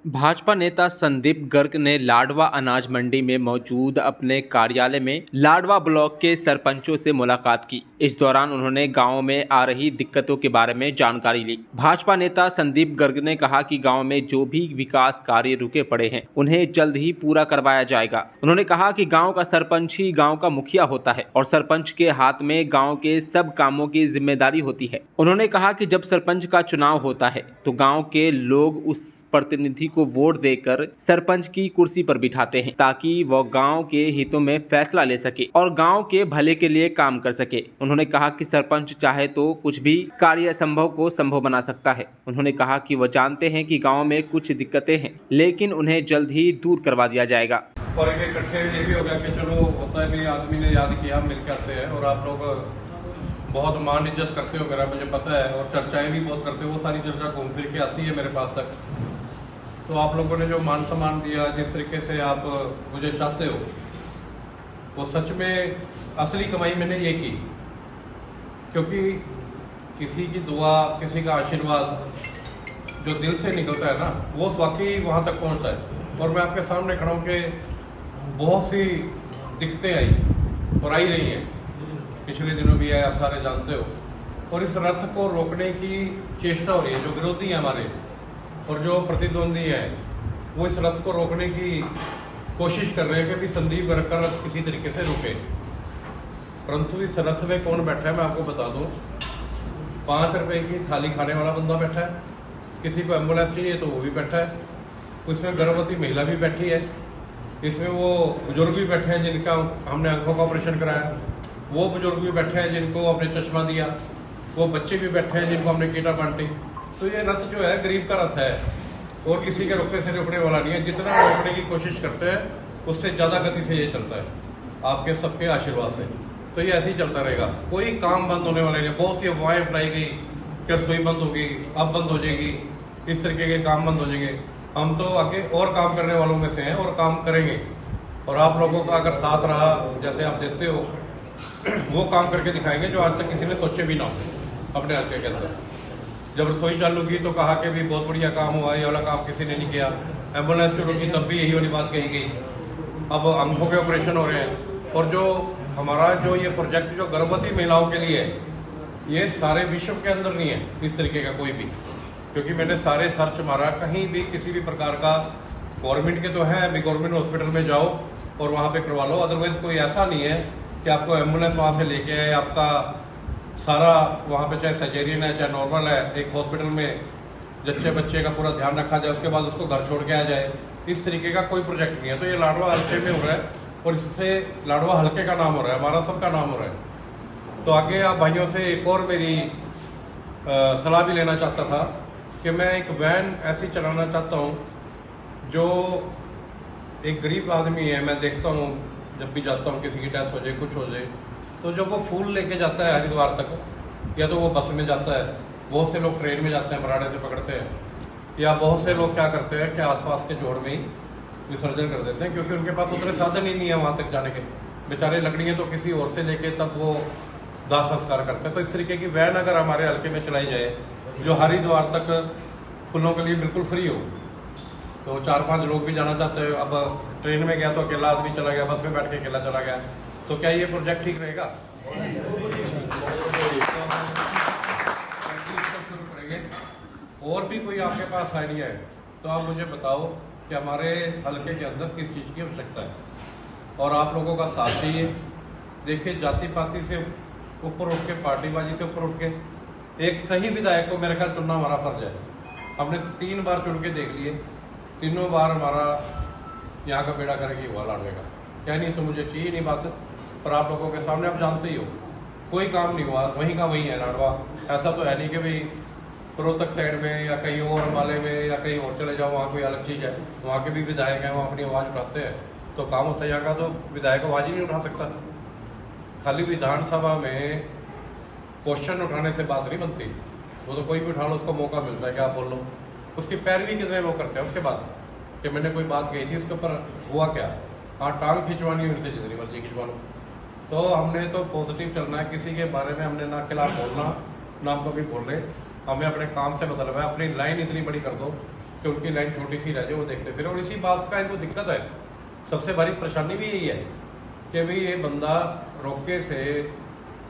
भाजपा नेता संदीप गर्ग ने लाडवा अनाज मंडी में मौजूद अपने कार्यालय में लाडवा ब्लॉक के सरपंचों से मुलाकात की। इस दौरान उन्होंने गांव में आ रही दिक्कतों के बारे में जानकारी ली। भाजपा नेता संदीप गर्ग ने कहा कि गांव में जो भी विकास कार्य रुके पड़े हैं उन्हें जल्द ही पूरा करवाया जाएगा। उन्होंने कहा कि गाँव का सरपंच ही गाँव का मुखिया होता है और सरपंच के हाथ में गाँव के सब कामों की जिम्मेदारी होती है। उन्होंने कहा कि जब सरपंच का चुनाव होता है तो गाँव के लोग उस प्रतिनिधि को वोट देकर सरपंच की कुर्सी पर बिठाते हैं ताकि वह गांव के हितों में फैसला ले सके और गांव के भले के लिए काम कर सके। उन्होंने कहा कि सरपंच चाहे तो कुछ भी कार्य असंभव को संभव बना सकता है। उन्होंने कहा कि वह जानते हैं कि गांव में कुछ दिक्कतें हैं लेकिन उन्हें जल्द ही दूर करवा दिया जाएगा। और इकट्ठे ये भी हो गया कि चलो होता है भी आदमी ने याद किया, मिल के आते हैं और आप लोग बहुत मान इज्जत करते हो मेरा मुझे पता है और चर्चाएं भी बहुत करते हो। वो सारी चर्चा घूम फिर के आती है मेरे पास तक। तो आप लोगों ने जो मान सम्मान दिया, जिस तरीके से आप मुझे चाहते हो, वो सच में असली कमाई मैंने ये की, क्योंकि किसी की दुआ, किसी का आशीर्वाद जो दिल से निकलता है ना, वो वाकई वहाँ तक पहुँचता है। और मैं आपके सामने खड़ा हूँ कि बहुत सी दिक्कतें आई और आई रही हैं, पिछले दिनों भी है, आप सारे जानते हो। और इस रथ को रोकने की चेष्टा हो रही है। जो विरोधी है हमारे और जो प्रतिद्वंदी है, वो इस रथ को रोकने की कोशिश कर रहे हैं कि संदीप गर्ग का रथ किसी तरीके से रुके। परंतु इस रथ में कौन बैठा है मैं आपको बता दूं। 5 रुपए की थाली खाने वाला बंदा बैठा है, किसी को एम्बुलेंस चाहिए तो वो भी बैठा है, उसमें गर्भवती महिला भी बैठी है, इसमें वो बुजुर्ग भी बैठे हैं जिनका हमने आंखों का ऑपरेशन कराया, वो बुजुर्ग भी बैठे हैं जिनको हमने चश्मा दिया, वो बच्चे भी बैठे हैं जिनको हमने कीटा बांटी। तो ये रथ जो है गरीब का रथ है और किसी के रुकने से रुकने वाला नहीं है। जितना रोकने की कोशिश करते हैं उससे ज़्यादा गति से ये चलता है, आपके सबके आशीर्वाद से। तो ये ऐसे ही चलता रहेगा, कोई काम बंद होने वाला नहीं। बहुत सी अफवाहें फैलाई गई कि रसोई बंद होगी, अब बंद हो जाएगी, इस तरीके के काम बंद हो जाएंगे। हम तो आगे और काम करने वालों में से हैं और काम करेंगे। और आप लोगों का अगर साथ रहा, जैसे आप देते हो, वो काम करके दिखाएंगे जो आज तक किसी ने सोचे भी ना हो अपने हल्के के अंदर। जब रसोई चालू की तो कहा कि भी बहुत बढ़िया काम हुआ, ये वाला काम किसी ने नहीं किया। एम्बुलेंस शुरू की तब भी यही वाली बात कही गई। अब आंखों के ऑपरेशन हो रहे हैं। और जो हमारा जो ये प्रोजेक्ट जो गर्भवती महिलाओं के लिए है, ये सारे विश्व के अंदर नहीं है इस तरीके का कोई भी। क्योंकि मैंने सारे सर्च मारा, कहीं भी किसी भी प्रकार का, गवर्नमेंट के तो है, अभी गवर्नमेंट हॉस्पिटल में जाओ और वहाँ पे करवा लो। अदरवाइज कोई ऐसा नहीं है कि आपको एम्बुलेंस वहाँ से लेके आए, आपका सारा वहाँ पे चाहे सर्जेरियन है चाहे नॉर्मल है, एक हॉस्पिटल में जच्चे बच्चे का पूरा ध्यान रखा जाए, उसके बाद उसको घर छोड़ के आ जाए, इस तरीके का कोई प्रोजेक्ट नहीं है। तो ये लाडवा हल्के में हो रहा है और इससे लाडवा हल्के का नाम हो रहा है, हमारा सबका नाम हो रहा है। तो आगे आप भाइयों से एक और मेरी सलाह भी लेना चाहता था कि मैं एक वैन ऐसी चलाना चाहता हूँ जो एक गरीब आदमी है, मैं देखता हूँ जब भी जाता हूँ, किसी की डेथ हो जाए, कुछ हो जाए, तो जब वो फूल लेके जाता है हरिद्वार तक, या तो वो बस में जाता है, बहुत से लोग ट्रेन में जाते हैं, बराड़े से पकड़ते हैं, या बहुत से लोग क्या करते हैं कि आसपास के जोड़ में ही विसर्जन कर देते हैं, क्योंकि उनके पास उतने साधन ही नहीं है वहाँ तक जाने के। बेचारे लकड़ियाँ तो किसी और से लेके तब वो दाह संस्कार करते हैं। तो इस तरीके की वैन अगर हमारे हल्के में चलाई जाए जो हरिद्वार तक फूलों के लिए बिल्कुल फ्री हो, तो 4-5 लोग भी जाना चाहते हैं। अब ट्रेन में गया तो अकेला आदमी चला गया, बस में बैठ के अकेला चला गया, तो क्या ये प्रोजेक्ट ठीक रहेगा? शुरू करेंगे। और भी कोई आपके पास आइडिया है तो आप मुझे बताओ कि हमारे हल्के के अंदर किस चीज़ की आवश्यकता है। और आप लोगों का साथ चाहिए। देखिए, जाति पाति से ऊपर उठ के, पार्टीबाजी से ऊपर उठ के एक सही विधायक को मेरे ख्याल चुनना हमारा फर्ज है। हमने 3 बार चुन के देख लिए, तीनों बार हमारा यहाँ का बेड़ा करेगी हुआ लाडवे का। क्या नहीं तो मुझे चाहिए नहीं बात, पर आप लोगों के सामने आप जानते ही हो कोई काम नहीं हुआ, वहीं का वहीं है लाडवा। ऐसा तो है नहीं कि भाई रोहतक साइड में या कहीं और माले में या कहीं और चले जाओ, वहाँ कोई अलग चीज़ है। वहाँ के भी विधायक हैं, वो अपनी आवाज़ उठाते हैं तो काम होता है। यहाँ का तो विधायक आवाज़ ही नहीं उठा सकता। खाली विधानसभा में क्वेश्चन उठाने से बात नहीं बनती, वो तो कोई भी उठा लो, उसको मौका मिलता है कि आप बोल लो। उसकी पैरवी कितने लोग करते हैं उसके बाद कि मैंने कोई बात कही थी, उसके ऊपर हुआ क्या, हाँ टांग खिंचवानी उनसे जितनी मर्जी खिंचवा लो। तो हमने तो पॉजिटिव चलना है, किसी के बारे में हमने ना खिलाफ बोलना ना हम कभी बोल रहे, हमें अपने काम से मतलब है। अपनी लाइन इतनी बड़ी कर दो कि उनकी लाइन छोटी सी रह जाए, वो देखते फिर। और इसी बात का इनको दिक्कत है, सबसे बड़ी परेशानी भी यही है कि भाई ये बंदा रोके से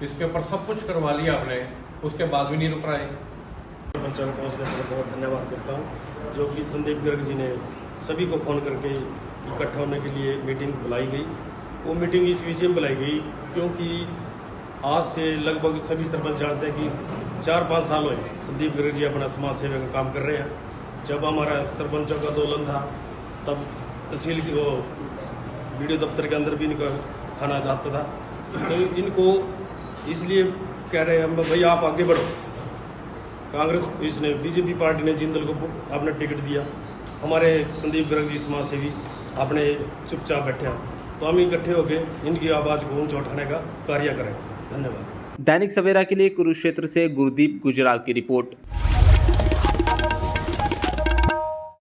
इसके ऊपर सब कुछ करवा लिया आपने, उसके बाद भी नहीं रुक रहा है। सरपंच को पहुँचने पर बहुत धन्यवाद करता हूँ, जो कि संदीप गर्ग जी ने सभी को फ़ोन करके इकट्ठा होने के लिए मीटिंग बुलाई गई। वो मीटिंग इस विषय में बुलाई गई क्योंकि आज से लगभग सभी सरपंच जानते हैं कि 4-5 साल हुए संदीप गर्ग जी अपना समाज सेवा का काम कर रहे हैं। जब हमारा सरपंचों का आंदोलन था तब तहसील की वो वीडियो दफ्तर के अंदर भी इनका खाना जाता था। तो इनको इसलिए कह रहे हैं भाई आप आगे बढ़ो। कांग्रेस इसने बीजेपी पार्टी ने जिंदल को अपना टिकट दिया, हमारे संदीप गर्ग जी समाज सेवी अपने चुपचाप बैठे हैं। तो हम इकट्ठे होकर इनकी आवाज़ को ऊंचा उठाने का कार्य करें। धन्यवाद। दैनिक सवेरा के लिए कुरुक्षेत्र से गुरदीप गुजराल की रिपोर्ट।